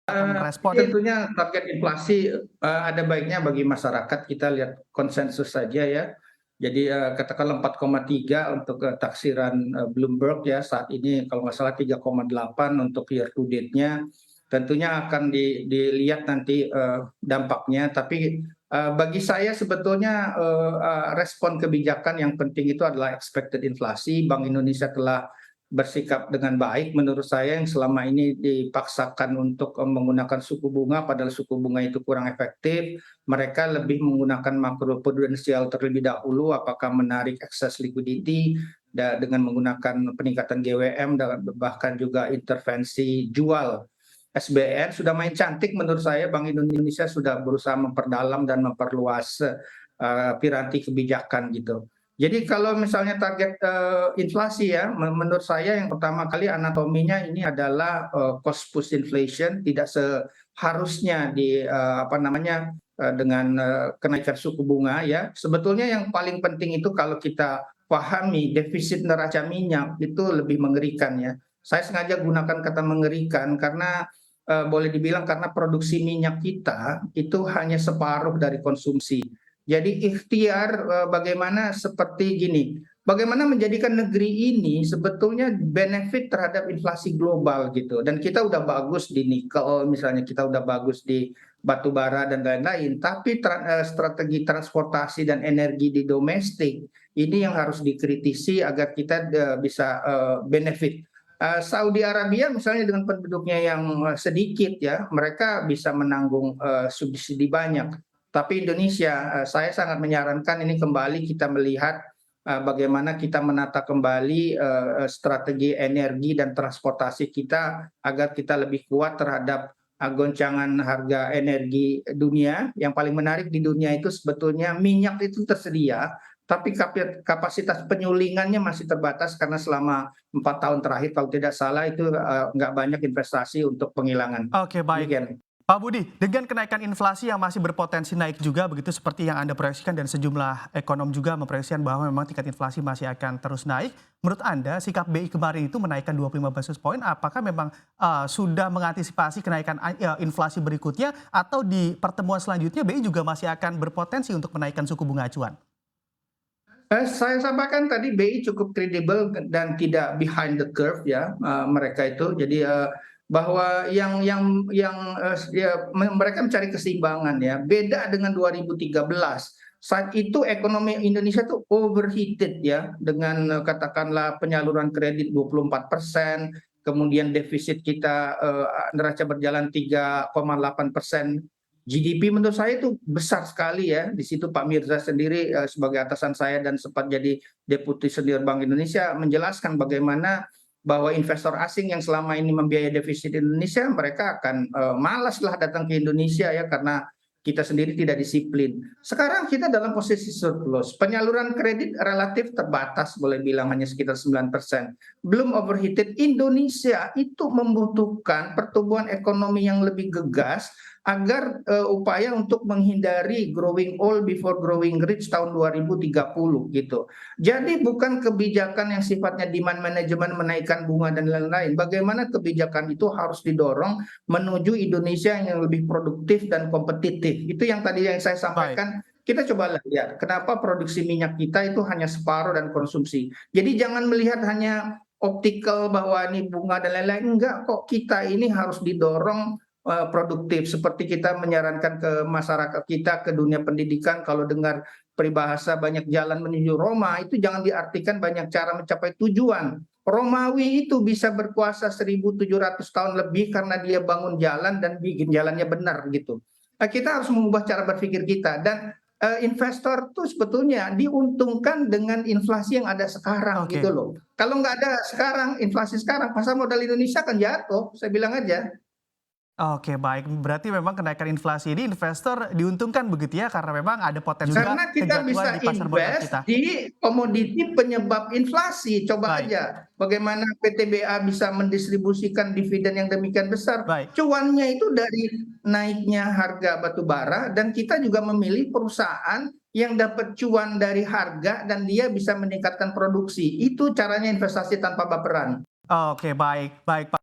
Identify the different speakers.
Speaker 1: akan merespon?
Speaker 2: Tentunya target inflasi, ada baiknya bagi masyarakat kita lihat konsensus saja ya. Jadi, katakanlah 4,3 untuk, taksiran, Bloomberg ya saat ini kalau nggak salah 3,8 untuk year to date-nya. Tentunya akan dilihat nanti, dampaknya, tapi, bagi saya sebetulnya, respon kebijakan yang penting itu adalah expected inflasi. Bank Indonesia telah bersikap dengan baik menurut saya yang selama ini dipaksakan untuk, menggunakan suku bunga padahal suku bunga itu kurang efektif. Mereka lebih menggunakan makro prudensial terlebih dahulu, apakah menarik excess liquidity dengan menggunakan peningkatan GWM dan bahkan juga intervensi jual SBN. Sudah main cantik menurut saya Bank Indonesia sudah berusaha memperdalam dan memperluas, piranti kebijakan gitu. Jadi kalau misalnya target, inflasi ya, menurut saya yang pertama kali anatominya ini adalah, cost push inflation, tidak seharusnya apa namanya, dengan, kenaikan suku bunga ya. Sebetulnya yang paling penting itu kalau kita pahami defisit neraca minyak itu lebih mengerikan ya. Saya sengaja gunakan kata mengerikan karena, boleh dibilang karena produksi minyak kita itu hanya separuh dari konsumsi. Jadi ikhtiar, bagaimana seperti gini, bagaimana menjadikan negeri ini sebetulnya benefit terhadap inflasi global gitu, dan kita udah bagus di nikel misalnya, kita udah bagus di batu bara dan lain-lain, tapi strategi transportasi dan energi di domestik, ini yang harus dikritisi agar kita, bisa, benefit. Saudi Arabia misalnya dengan penduduknya yang, sedikit ya, mereka bisa menanggung, subsidi banyak. Tapi Indonesia, saya sangat menyarankan ini kembali kita melihat, bagaimana kita menata kembali, strategi energi dan transportasi kita agar kita lebih kuat terhadap, goncangan harga energi dunia. Yang paling menarik di dunia itu sebetulnya minyak itu tersedia, tapi kapasitas penyulingannya masih terbatas karena selama 4 tahun terakhir kalau tidak salah itu, nggak banyak investasi untuk penghilangan.
Speaker 1: Oke, baik.
Speaker 2: Demikian.
Speaker 1: Pak Budi, dengan kenaikan inflasi yang masih berpotensi naik juga begitu seperti yang Anda proyeksikan dan sejumlah ekonom juga memproyeksikan bahwa memang tingkat inflasi masih akan terus naik. Menurut Anda, sikap BI kemarin itu menaikkan 25 basis point, apakah memang sudah mengantisipasi kenaikan inflasi berikutnya atau di pertemuan selanjutnya BI juga masih akan berpotensi untuk menaikkan suku bunga acuan?
Speaker 2: Saya sampaikan tadi BI cukup kredibel dan tidak behind the curve ya, mereka itu. Jadi, bahwa mereka mencari keseimbangan ya. Beda dengan 2013, saat itu ekonomi Indonesia tuh overheated ya, dengan, katakanlah penyaluran kredit 24%, kemudian defisit kita, neraca berjalan 3,8%. GDP menurut saya itu besar sekali ya. Di situ Pak Mirza sendiri, sebagai atasan saya dan sempat jadi Deputi Senior Bank Indonesia menjelaskan bagaimana bahwa investor asing yang selama ini membiayai defisit Indonesia, mereka akan, malaslah datang ke Indonesia ya karena kita sendiri tidak disiplin. Sekarang kita dalam posisi surplus, penyaluran kredit relatif terbatas boleh bilang hanya sekitar 9%. Belum overheated, Indonesia itu membutuhkan pertumbuhan ekonomi yang lebih gegas agar, upaya untuk menghindari growing old before growing rich tahun 2030 gitu. Jadi bukan kebijakan yang sifatnya demand management menaikkan bunga dan lain-lain, bagaimana kebijakan itu harus didorong menuju Indonesia yang lebih produktif dan kompetitif. Itu yang tadi yang saya
Speaker 1: Baik.
Speaker 2: sampaikan, kita coba lihat kenapa produksi minyak kita itu hanya separuh dan konsumsi. Jadi jangan melihat hanya optical bahwa ini bunga dan lain-lain, enggak kok, kita ini harus didorong, produktif. Seperti kita menyarankan ke masyarakat kita, ke dunia pendidikan kalau dengar peribahasa banyak jalan menuju Roma, itu jangan diartikan banyak cara mencapai tujuan. Romawi itu bisa berkuasa 1.700 tahun lebih karena dia bangun jalan dan bikin jalannya benar gitu. Kita harus mengubah cara berpikir kita dan, investor tuh sebetulnya diuntungkan dengan inflasi yang ada sekarang gitu
Speaker 1: Oke.
Speaker 2: loh. Kalau nggak ada sekarang, inflasi sekarang, pasar modal Indonesia akan jatuh, saya bilang aja.
Speaker 1: Oke, baik. Berarti memang kenaikan inflasi ini investor diuntungkan begitu ya karena memang ada potensi juga
Speaker 2: Karena kita
Speaker 1: kejatuhan
Speaker 2: bisa
Speaker 1: di pasar modal
Speaker 2: invest
Speaker 1: kita.
Speaker 2: di komoditi penyebab inflasi. Coba
Speaker 1: Baik,
Speaker 2: aja bagaimana PTBA bisa mendistribusikan dividen yang demikian besar.
Speaker 1: baik.
Speaker 2: Cuannya itu dari naiknya harga batu bara dan kita juga memilih perusahaan yang dapat cuan dari harga dan dia bisa meningkatkan produksi. Itu caranya investasi tanpa baperan.
Speaker 1: Oke, baik, baik.